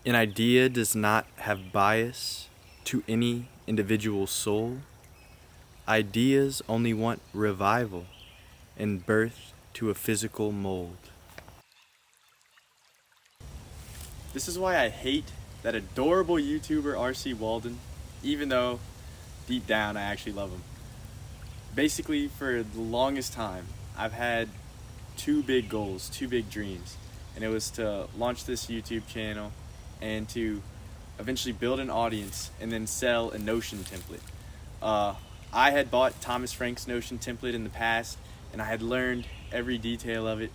An idea does not have bias to any individual soul. Ideas only want revival and birth to a physical mold. This is why I hate that adorable YouTuber R.C. Walden, even though deep down I actually love him. Basically, for the longest time, I've had two big goals, two big dreams, and it was to launch this YouTube channel and to eventually build an audience and then sell a Notion template. I had bought Thomas Frank's Notion template in the past, and I had learned every detail of it,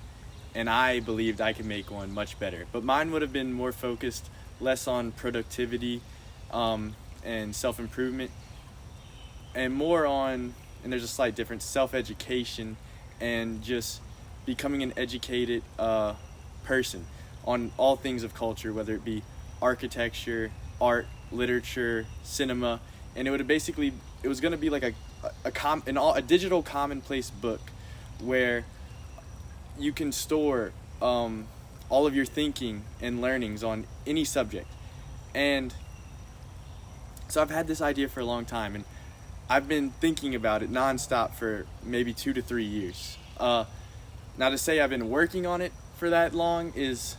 and I believed I could make one much better. But mine would have been more focused, less on productivity and self-improvement, and more on, and there's a slight difference, self-education and just becoming an educated person on all things of culture, whether it be architecture, art, literature, cinema. And it was going to be like a digital commonplace book where you can store all of your thinking and learnings on any subject. And so I've had this idea for a long time, and I've been thinking about it nonstop for maybe 2 to 3 years. Now, to say I've been working on it for that long is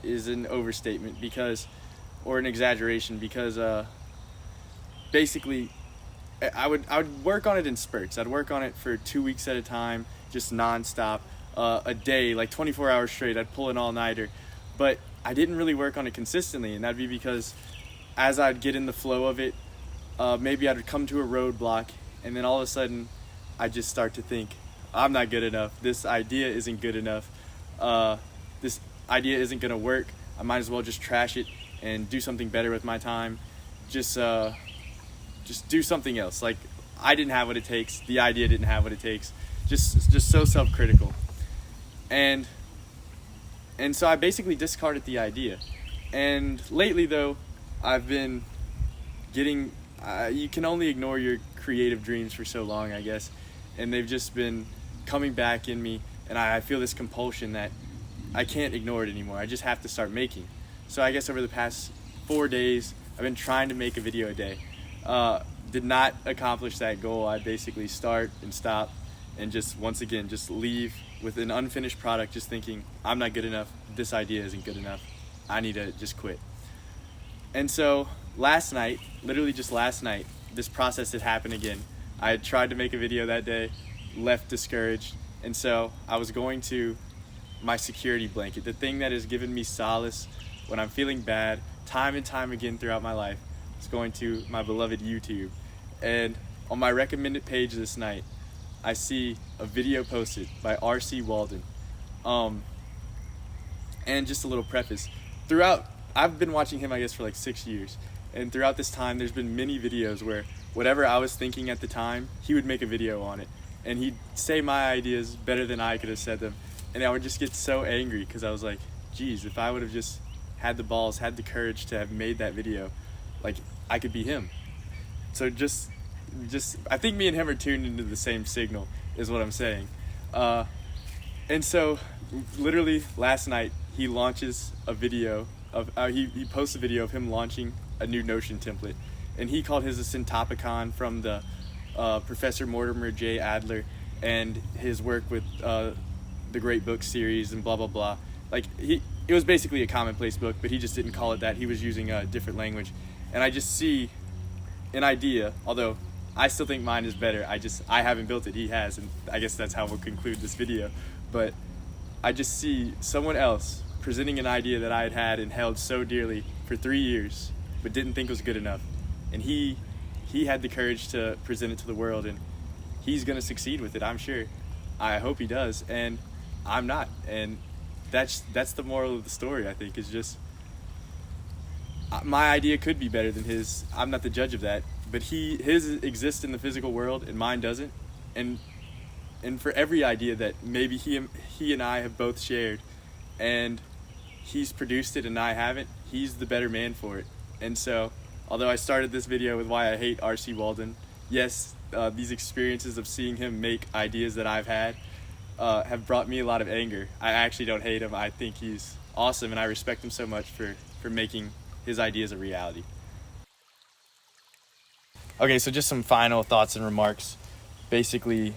an overstatement, or an exaggeration, because basically I would work on it in spurts. I'd work on it for 2 weeks at a time, just nonstop, a day, like 24 hours straight. I'd pull an all-nighter, but I didn't really work on it consistently, and that'd be because as I'd get in the flow of it, maybe I'd come to a roadblock, and then all of a sudden I'd just start to think, I'm not good enough. This idea isn't good enough. This idea isn't gonna work. I might as well just trash it and do something better with my time. Just do something else. Like, I didn't have what it takes. The idea didn't have what it takes. Just so self-critical. And so I basically discarded the idea. And lately, though, I've been getting, you can only ignore your creative dreams for so long, I guess. And they've just been coming back in me, and I feel this compulsion that I can't ignore it anymore. I just have to start making. So I guess over the past 4 days, I've been trying to make a video a day. Did not accomplish that goal. I basically start and stop and just, once again, just leave with an unfinished product, just thinking, I'm not good enough. This idea isn't good enough. I need to just quit. And so last night, literally just last night, this process had happened again. I had tried to make a video that day, left discouraged, and so I was going to my security blanket, the thing that has given me solace when I'm feeling bad time and time again throughout my life. It's going to my beloved YouTube. And on my recommended page this night, I see a video posted by R.C. Walden. And just a little preface. I've been watching him, I guess, for like 6 years. And throughout this time, there's been many videos where whatever I was thinking at the time, he would make a video on it. And he'd say my ideas better than I could have said them. And I would just get so angry because I was like, geez, if I would have just had the balls, had the courage to have made that video, like, I could be him. So just I think me and him are tuned into the same signal, is what I'm saying. And so literally last night, he launches a video of, he posts a video of him launching a new Notion template. And he called his a Syntopicon from the Professor Mortimer J. Adler and his work with the Great Book series and blah, blah, blah. Like, it was basically a commonplace book, but he just didn't call it that. He was using a different language. And I just see an idea, although I still think mine is better. I haven't built it, he has, and I guess that's how we'll conclude this video. But I just see someone else presenting an idea that I had had and held so dearly for 3 years, but didn't think was good enough. And he had the courage to present it to the world, and he's gonna succeed with it, I'm sure. I hope he does, and I'm not. And that's the moral of the story, I think, is just, my idea could be better than his. I'm not the judge of that, but his exists in the physical world and mine doesn't. And for every idea that maybe he and I have both shared, and he's produced it and I haven't, he's the better man for it. And so, although I started this video with why I hate R.C. Walden, yes, these experiences of seeing him make ideas that I've had have brought me a lot of anger. I actually don't hate him. I think he's awesome, and I respect him so much for making his ideas a reality. Okay, so just some final thoughts and remarks. Basically,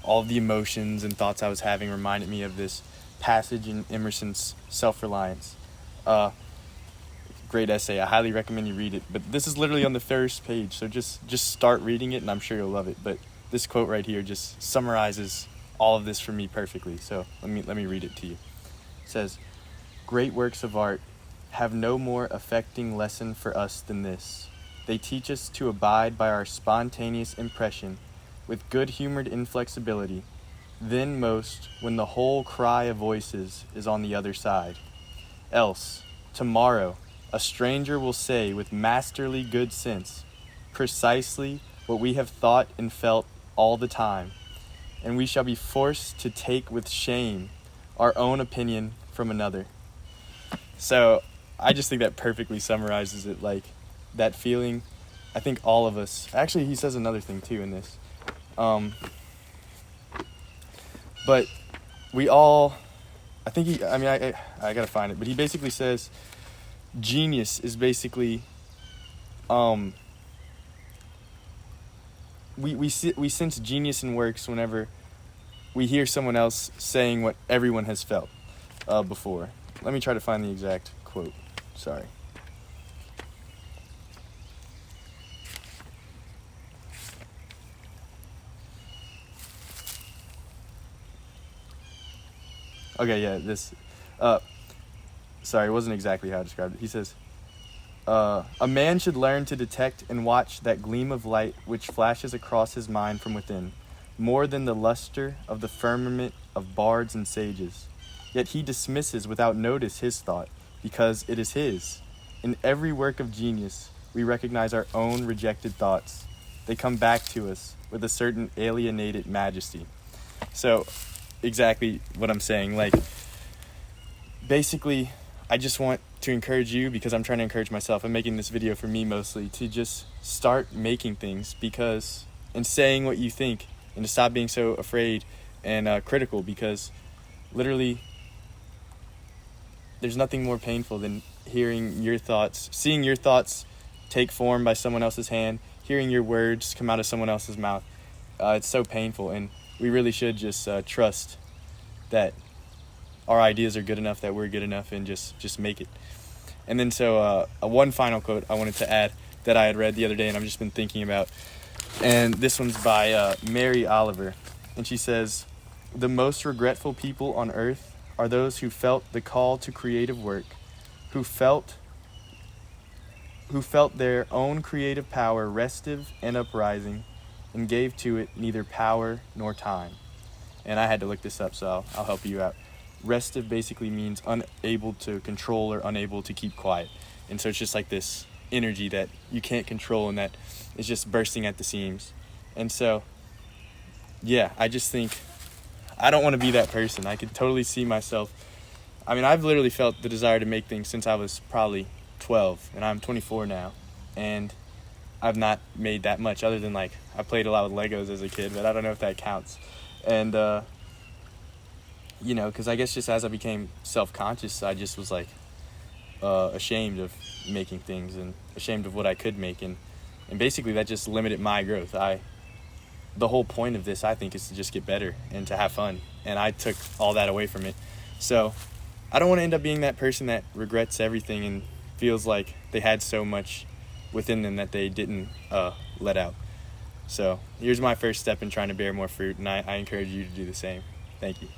all of the emotions and thoughts I was having reminded me of this passage in Emerson's Self-Reliance. Great essay. I highly recommend you read it. But this is literally on the first page, so just start reading it, and I'm sure you'll love it. But this quote right here just summarizes all of this for me perfectly. So let me read it to you. It says, "Great works of art have no more affecting lesson for us than this. They teach us to abide by our spontaneous impression with good-humored inflexibility, then most when the whole cry of voices is on the other side. Else, tomorrow, a stranger will say with masterly good sense precisely what we have thought and felt all the time, and we shall be forced to take with shame our own opinion from another." So I just think that perfectly summarizes it, like that feeling. I think all of us, actually he says another thing too in this, but we all, I gotta find it, but he basically says genius is basically, we sense genius in works whenever we hear someone else saying what everyone has felt before. Let me try to find the exact quote. Sorry. Okay, yeah, this, sorry, it wasn't exactly how I described it. He says, "A man should learn to detect and watch that gleam of light which flashes across his mind from within, more than the luster of the firmament of bards and sages. Yet he dismisses without notice his thought, because it is his. In every work of genius, we recognize our own rejected thoughts. They come back to us with a certain alienated majesty." So, exactly what I'm saying. Like, basically, I just want to encourage you, because I'm trying to encourage myself. I'm making this video for me mostly, to just start making things, because, and saying what you think, and to stop being so afraid and critical, because literally there's nothing more painful than hearing your thoughts, seeing your thoughts take form by someone else's hand, hearing your words come out of someone else's mouth. It's so painful, and we really should just trust that our ideas are good enough, that we're good enough, and just make it. And then so one final quote I wanted to add that I had read the other day and I've just been thinking about, and this one's by Mary Oliver, and she says, "The most regretful people on earth are those who felt the call to creative work, who felt their own creative power restive and uprising, and gave to it neither power nor time." And I had to look this up, so I'll help you out. Restive basically means unable to control or unable to keep quiet. And so it's just like this energy that you can't control and that is just bursting at the seams. And so, yeah, I just think I don't want to be that person. I could totally see myself. I mean, I've literally felt the desire to make things since I was probably 12, and I'm 24 now. And I've not made that much, other than like I played a lot with Legos as a kid, but I don't know if that counts. And because I guess just as I became self-conscious, I just was like ashamed of making things and ashamed of what I could make, and basically that just limited my growth. The whole point of this, I think, is to just get better and to have fun, and I took all that away from it. So I don't want to end up being that person that regrets everything and feels like they had so much within them that they didn't let out. So here's my first step in trying to bear more fruit, and I encourage you to do the same. Thank you.